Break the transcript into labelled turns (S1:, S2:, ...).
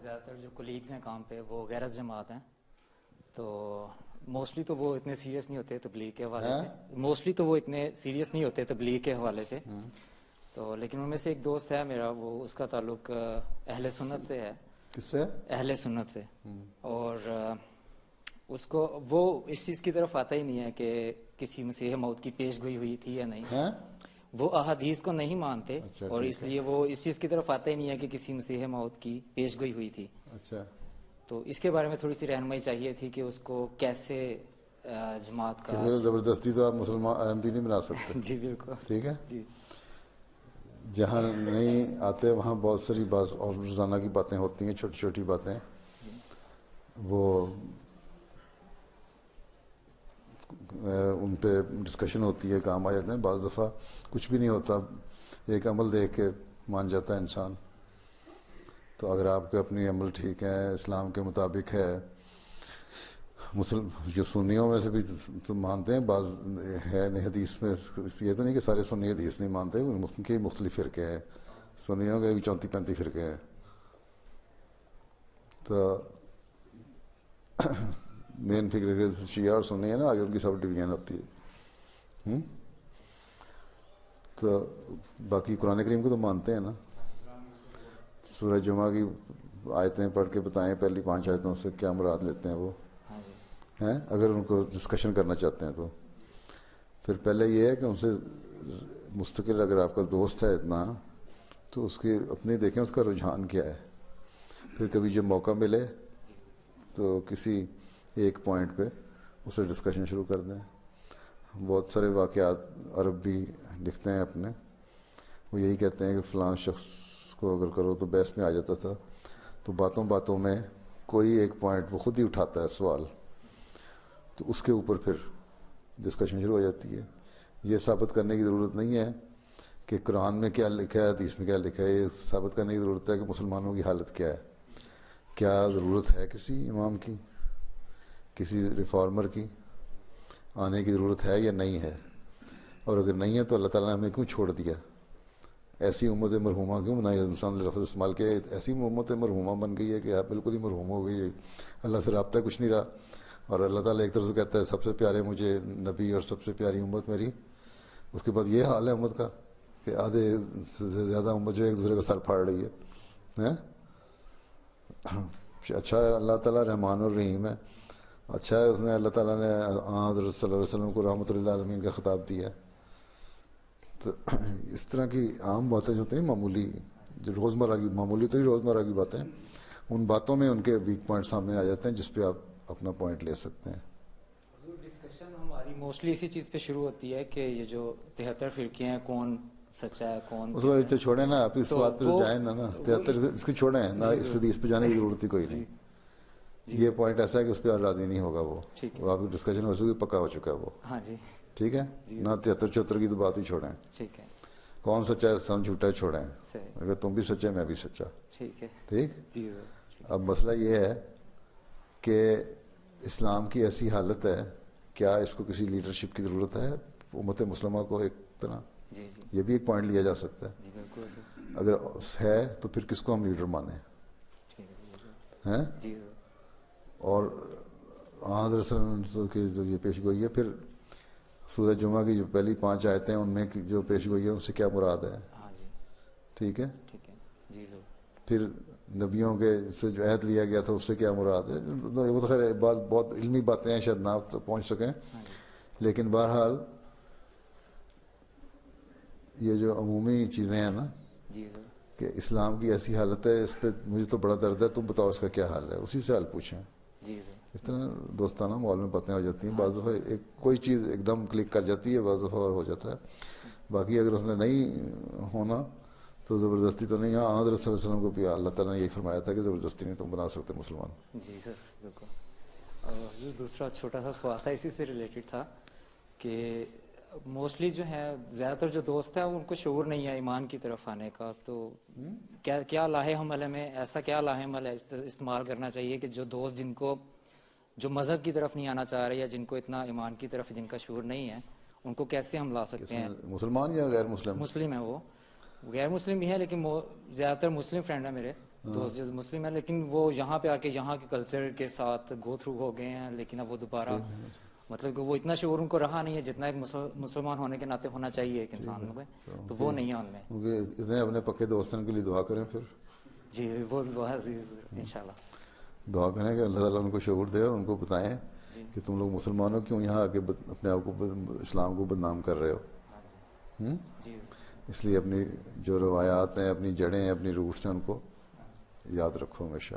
S1: زیادہ تر جو کولیگز ہیں کام پہ وہ غیرت جماعت ہیں، تو موسٹلی تو وہ اتنے سیریس نہیں ہوتے تبلیغ کے حوالے سے، تو لیکن ان میں سے ایک دوست ہے میرا، وہ اس کا تعلق اہل سنت سے ہے.
S2: کس سے؟
S1: اہل سنت سے. اور اس کو وہ اس چیز کی طرف آتا ہی نہیں ہے کہ کسی مسیح موت کی پیش گوئی ہوئی تھی یا نہیں. وہ احادیث کو نہیں مانتے اور اس لیے وہ اس چیز کی طرف آتا ہی نہیں ہے کہ کسی مسیح موت کی پیش گوئی ہوئی تھی.
S2: اچھا،
S1: تو اس کے بارے میں تھوڑی سی رہنمائی چاہیے تھی کہ اس کو کیسے جماعت کا.
S2: زبردستی تو آپ مسلمان احمدی نہیں بنا سکتے.
S1: جی بالکل.
S2: ٹھیک ہے.
S1: جی
S2: جہاں نہیں آتے وہاں بہت ساری بات اور روزانہ کی باتیں ہوتی ہیں، چھوٹی چھوٹی باتیں، وہ ان پہ ڈسکشن ہوتی ہے، کام آ جاتے ہیں. بعض دفعہ کچھ بھی نہیں ہوتا، ایک عمل دیکھ کے مان جاتا ہے انسان. تو اگر آپ کے اپنی عمل ٹھیک ہے، اسلام کے مطابق ہے، جو سنیوں میں سے بھی تو مانتے ہیں، بعض ہے حدیث میں، یہ تو نہیں کہ سارے سنی حدیث نہیں مانتے، ان کے مختلف فرقے ہیں، سنیوں کے بھی 34-35 فرقے ہیں. تو مین فکر شیعہ اور سنی ہے نا، آگے ان کی سب ڈویژن ہوتی ہے. تو باقی قرآن کریم کو تو مانتے ہیں نا. سورہ جمعہ کی آیتیں پڑھ کے بتائیں، پہلی 5 آیتوں سے کیا مراد لیتے ہیں وہ ہیں، اگر ان کو ڈسکشن کرنا چاہتے ہیں تو. پھر پہلے یہ ہے کہ ان سے مستقل، اگر آپ کا دوست ہے اتنا، تو اس کی اپنی دیکھیں اس کا رجحان کیا ہے. پھر کبھی جب موقع ملے تو کسی ایک پوائنٹ پہ اسے ڈسکشن شروع کر دیں. بہت سارے واقعات عرب بھی لکھتے ہیں اپنے، وہ یہی کہتے ہیں کہ فلاں شخص کو اگر کرو تو بحث میں آ جاتا تھا. تو باتوں باتوں میں کوئی ایک پوائنٹ وہ خود ہی اٹھاتا ہے سوال، تو اس کے اوپر پھر ڈسکشن شروع ہو جاتی ہے. یہ ثابت کرنے کی ضرورت نہیں ہے کہ قرآن میں کیا لکھا ہے، حدیث میں کیا لکھا ہے. یہ ثابت کرنے کی ضرورت ہے کہ مسلمانوں کی حالت کیا ہے، کیا ضرورت ہے کسی امام کی، کسی ریفارمر کی آنے کی ضرورت ہے یا نہیں ہے. اور اگر نہیں ہے تو اللہ تعالیٰ نے ہمیں کیوں چھوڑ دیا، ایسی امت مرحومہ کیوں بنائی. انسان نے لفظ استعمال کیا، ایسی امت مرحومہ بن گئی ہے کہ آپ بالکل ہی مرحوم ہو گئی ہے، اللہ سے رابطہ کچھ نہیں رہا. اور اللہ تعالیٰ ایک طرف سے کہتا ہے سب سے پیارے مجھے نبی اور سب سے پیاری امت میری، اس کے بعد یہ حال ہے امت کا کہ آدھے سے زیادہ امت جو ایک دوسرے کا سر پھاڑ رہی ہے. اچھا ہے اللہ تعالیٰ رحمان الرحیم ہے، اچھا ہے اس نے اللہ تعالیٰ نے حضرت صلی اللہ علیہ وسلم کو رحمۃ اللہ عالمین کا خطاب دیا ہے. تو اس طرح کی عام باتیں جو ہوتی ہیں معمولی، جو روزمرہ کی معمولی تو ہی روزمرہ کی باتیں، ان باتوں میں ان کے ویک پوائنٹ سامنے آ جاتے ہیں جس پہ آپ اپنا پوائنٹ لے سکتے ہیں.
S1: ڈسکشن ہماری موسٹلی اسی چیز پہ شروع ہوتی ہے کہ یہ جو 73 فرقے ہیں کون سچا ہے کون.
S2: اس وقت چھوڑیں نا، آپ اس بات پہ جائیں نا 73 اس کو چھوڑیں نا، اس حدیث پہ جانے کی ضرورت ہی کوئی نہیں. یہ پوائنٹ ایسا ہے کہ اس پہ راضی نہیں ہوگا وہ آپ کی ڈسکشن ہو سکتی، پکا ہو چکا ہے وہ.
S1: ہاں جی
S2: ٹھیک ہے نا. 73-74 کی تو بات ہی چھوڑیں.
S1: ٹھیک ہے.
S2: کون سچا ہے سن جھوٹا ہے چھوڑیں. اگر تم بھی سچے میں بھی سچا.
S1: ٹھیک ہے.
S2: ٹھیک.
S1: جی سر.
S2: اب مسئلہ یہ ہے کہ اسلام کی ایسی حالت ہے، کیا اس کو کسی لیڈرشپ کی ضرورت ہے امت مسلمہ کو ایک طرح. یہ بھی ایک پوائنٹ لیا جا سکتا ہے. اگر ہے تو پھر کس کو ہم لیڈر مانیں ہیں. اور حضرت صلی اللہ علیہ وسلم کی جو یہ پیش گوئی ہے، پھر سورہ جمعہ کی جو پہلی 5 آیتیں ان میں جو پیش گوئی ہے ان سے کیا مراد ہے. ٹھیک ہے. پھر نبیوں کے سے جو عہد لیا گیا تھا اس سے کیا مراد ہے. وہ تو خیر بہت علمی باتیں ہیں، شاید نہ پہنچ سکیں، لیکن بہرحال یہ جو عمومی چیزیں ہیں نا کہ اسلام کی ایسی حالت ہے، اس پہ مجھے تو بڑا درد ہے، تم بتاؤ اس کا کیا حال ہے، اسی سے حال پوچھیں. اس طرح دوستانہ ماحول میں باتیں ہو جاتی ہیں. بعض دفعہ کوئی چیز ایک دم کلک کر جاتی ہے، بعض دفعہ اور ہو جاتا ہے. باقی اگر اس نے نہیں ہونا تو زبردستی تو نہیں. ہاں حضرت صلی اللہ علیہ وسلم کو بھی اللہ تعالیٰ نے یہی فرمایا تھا کہ زبردستی نہیں تم بنا سکتے مسلمان.
S1: جی سر بالکل. اور دوسرا چھوٹا سا سوال تھا اسی سے ریلیٹڈ تھا کہ موسٹلی جو ہے زیادہ تر جو دوست ہیں ان کو شعور نہیں ہے ایمان کی طرف آنے کا. تو کیا لاہے عمل میں ایسا کیا لاہے عمل ہے استعمال کرنا چاہیے کہ جو دوست جن کو جو مذہب کی طرف نہیں آنا چاہ رہے یا جن کو اتنا ایمان کی طرف جن کا شعور نہیں ہے، ان کو کیسے ہم لا سکتے ہیں.
S2: مسلمان یا غیر مسلم؟
S1: مسلم ہیں، وہ غیر مسلم بھی ہیں لیکن زیادہ تر مسلم فرینڈ ہیں میرے. دوست جو مسلم ہیں لیکن وہ یہاں پہ آ کے یہاں کے کلچر کے ساتھ گو تھرو ہو گئے ہیں، لیکن اب وہ دوبارہ مطلب کہ وہ اتنا شعور ان کو رہا نہیں ہے جتنا ایک مسلمان ہونے کے ناطے ہونا چاہیے ایک انسان کو، تو وہ نہیں ہے ان میں.
S2: کیونکہ اتنے اپنے پکے دوستوں کے لیے دعا کریں، پھر
S1: جی وہ انشاءاللہ
S2: دعا کریں کہ اللہ تعالیٰ ان کو شعور دے اور ان کو بتائیں کہ تم لوگ مسلمان ہو، کیوں یہاں آ کے اپنے آپ کو اسلام کو بدنام کر رہے ہو.
S1: جی
S2: اس لیے اپنی جو روایات ہیں، اپنی جڑیں ہیں، اپنی روٹس ہیں، ان کو یاد رکھو ہمیشہ.